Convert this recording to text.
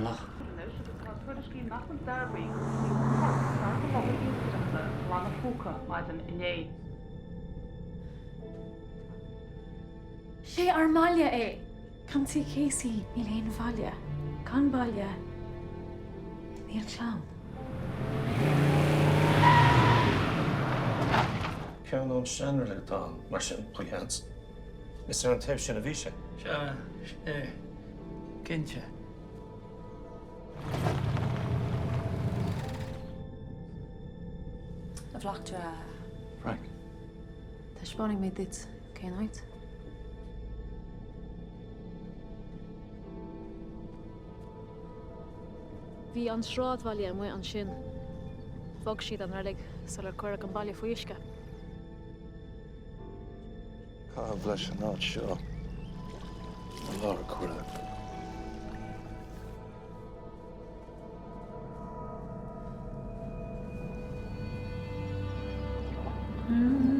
lach. Sé armália é. Cantí Casey Elaine Valia. Can Valia. Níl clown. Ceann ón seanra le dá mar sin chuigheans. Is ar an taobh sin a bhí sé? Cinnte. A bhlaachtra Frank. tá spáinnig mé dit céáid. Bhí an sráid Valia mu an sin. Fog siad an ralig sa le chuir an bailile faoisce. Bleis an áit seo. An láir cuaire. Mm.